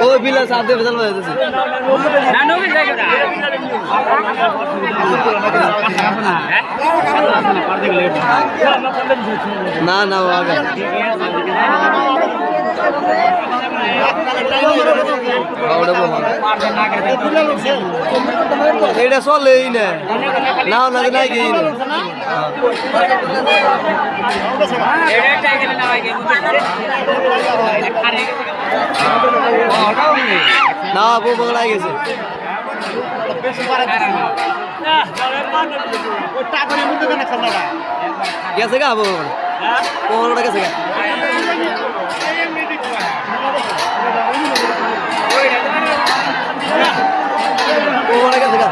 ओ बिला साथ दे फसल बजा दे नानो भी जाएगा ना ना वो आ गया এটা চলেই না নাও না নাই কি না বউ বগলা গেছে গেছে গা বউ বগলা গেছে গা বগলা গেছে গা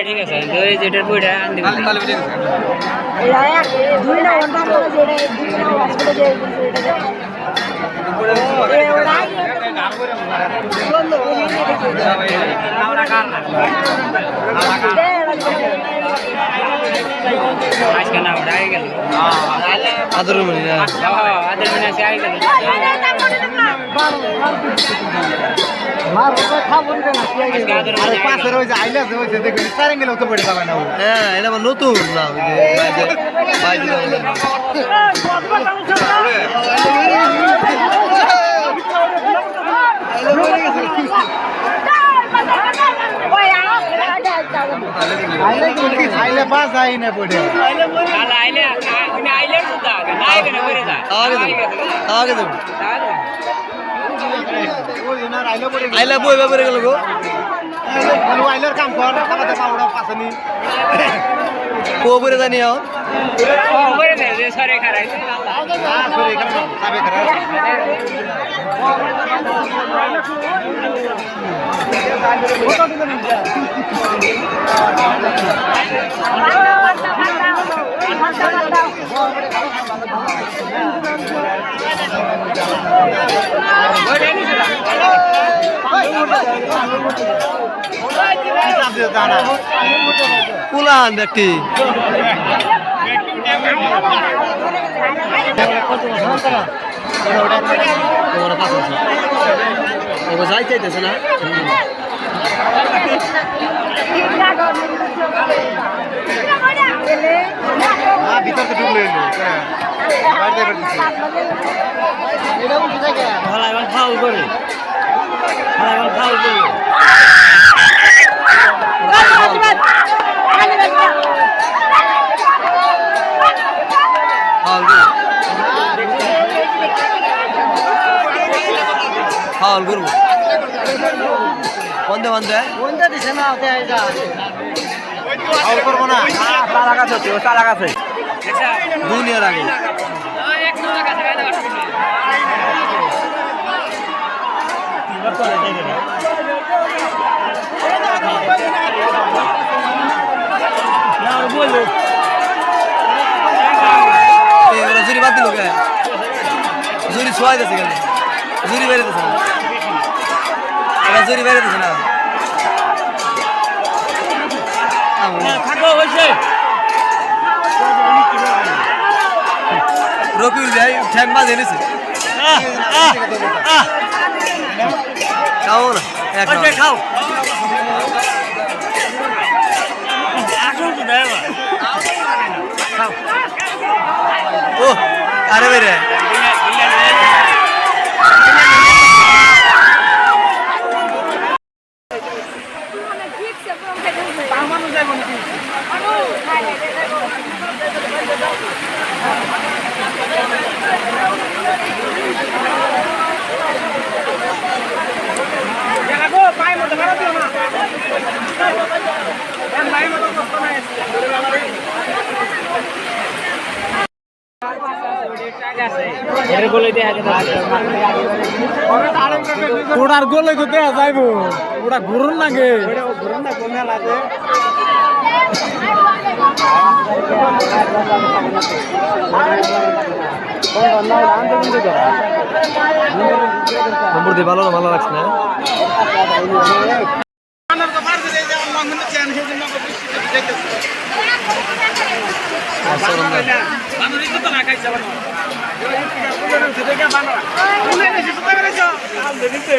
ঠিক আছে যেটার বইটা আনতে আজকে না ওটা আগে গেল আদর মিনা আদর মিনা সে আগে গেল মার ওটা খাবো না কি আগে আরে পাশে রই যায় আইলা যে দেখি সারেন গেল তো পড়ে যাবে না হ্যাঁ এটা নতুন না ওই যে বাইরে আইলে পাস যাই না পড়ে আইলে আইলে সুদা না আইবে না করে দা আগে দেব আইলা বই ব্যাপারে গেল গো আইলার কাম কর খাবাতে পাউডা পাসনি কো বলে জানি আও ও বলে দে যে সরে খারাই সরে খারাই সাবে খারাই পুলান ব্যক্তি যাই চাইতেছে না ভিতরে ঢুকলে ফাউল করে ফাউল করে ফাউল করবো বন্ধে বন্ধে বন্ধে দিছে না ফাউল করবো না তালা গাছ হচ্ছে তালা গাছে দুনিয়ার আগে দিল কে জুরি ছোঁয়াই দিচ্ছে কেন জুরি বেড়ে দিচ্ছে না এটা জুরি বেড়ে দিচ্ছে না থাকো হয়েছে রকিউল ভাই ঠ্যাং বাজ এনেছে খাও না খাও আসুন তো দেয় খাও ও আরে বেরে ওটার গোলে তো দেয়া যাইবো ওটা ঘুরুন নাগে নম্বর দিয়ে ভালো লাগছে না বৃষ্টিতে